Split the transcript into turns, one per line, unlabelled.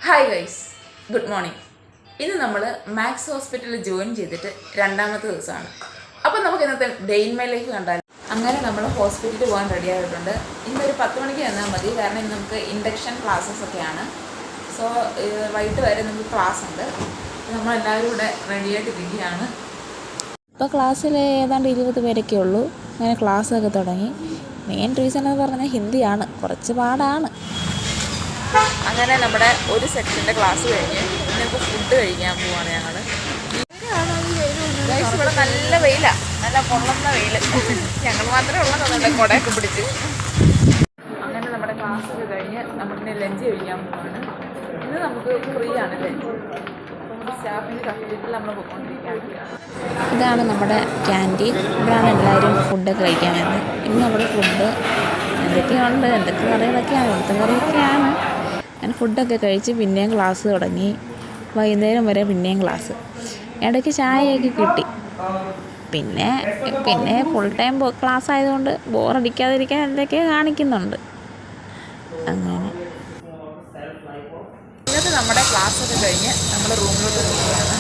Hi guys, good morning. ഇന്ന് നമ്മൾ max ഹോസ്പിറ്റലിൽ ജോയിൻ ചെയ്തിട്ട് രണ്ടാമത്തെ ദിവസമാണ്. അപ്പോൾ നമുക്ക് ഇന്നത്തെ ഡേ ഇൻ മൈ ലൈഫ് കണ്ടാൽ. അങ്ങനെ നമ്മൾ ഹോസ്പിറ്റലിൽ പോകാൻ റെഡി ആയിട്ടുണ്ട്. ഇന്നൊരു 10 മണിക്ക് വന്നാൽ മതി, കാരണം ഇന്ന് നമുക്ക് ഇൻഡക്ഷൻ ക്ലാസ്സസ് ഒക്കെയാണ്. സോ വൈകിട്ട് വരെ നമുക്ക് ക്ലാസ് ഉണ്ട്. നമ്മളെല്ലാവരും കൂടെ റെഡിയായിട്ടിരിക്കുകയാണ്.
ഇപ്പോൾ ക്ലാസ്സിൽ ഏതാണ്ട് 20 പേരൊക്കെ ഉള്ളൂ. അങ്ങനെ ക്ലാസ്സൊക്കെ തുടങ്ങി. മെയിൻ റീസൺ എന്ന് പറഞ്ഞാൽ ഹിന്ദിയാണ്, കുറച്ച് പാടാണ്.
അങ്ങനെ നമ്മുടെ ഒരു സെക്ഷൻ്റെ ക്ലാസ് കഴിഞ്ഞ് ഇന്നിപ്പോൾ ഫുഡ് കഴിക്കാൻ പോവാണ് ഞങ്ങൾ. ഇവിടെ നല്ല വെയിലാണ്, നല്ല പൊള്ളുന്ന വെയിൽ. ഞങ്ങൾ മാത്രമേ ഉള്ളതെന്നുണ്ട് കുടയൊക്കെ പിടിച്ച്. അങ്ങനെ നമ്മുടെ ക്ലാസ്സൊക്കെ കഴിഞ്ഞ് നമ്മളിന്ന് ലഞ്ച് കഴിക്കാൻ പോവാണ്. ഇന്ന് നമുക്ക് ഫ്രീ ആണ് ലഞ്ച്. നമ്മുടെ സ്റ്റാഫിൻ്റെ കഫറ്റീരിയയിൽ നമ്മൾ പോയിക്കൊണ്ടിരിക്കുകയാണ്.
ഇതാണ് നമ്മുടെ ക്യാൻറ്റീൻ. ഇവിടെയാണ് എല്ലാവരും ഫുഡൊക്കെ കഴിക്കാൻ വരുന്നത്. ഇന്ന് നമ്മുടെ ഫുഡ് എന്തൊക്കെയുണ്ട്, എന്തൊക്കെ കറികളൊക്കെയാണ്, ഇവിടുത്തെ കറിയൊക്കെയാണ്. ഞാൻ ഫുഡൊക്കെ കഴിച്ച് പിന്നെയും ക്ലാസ് തുടങ്ങി. വൈകുന്നേരം വരെ പിന്നെയും ക്ലാസ്. ഇടയ്ക്ക് ചായയൊക്കെ കിട്ടി. പിന്നെ ഫുൾ ടൈം ക്ലാസ് ആയതുകൊണ്ട് ബോറടിക്കാതിരിക്കാൻ എന്തൊക്കെയോ കാണിക്കുന്നുണ്ട്. അങ്ങനെ
ഇന്നത്തെ നമ്മുടെ ക്ലാസ്സൊക്കെ കഴിഞ്ഞ് നമ്മൾ റൂമിലോട്ട് പോവുകയാണ്.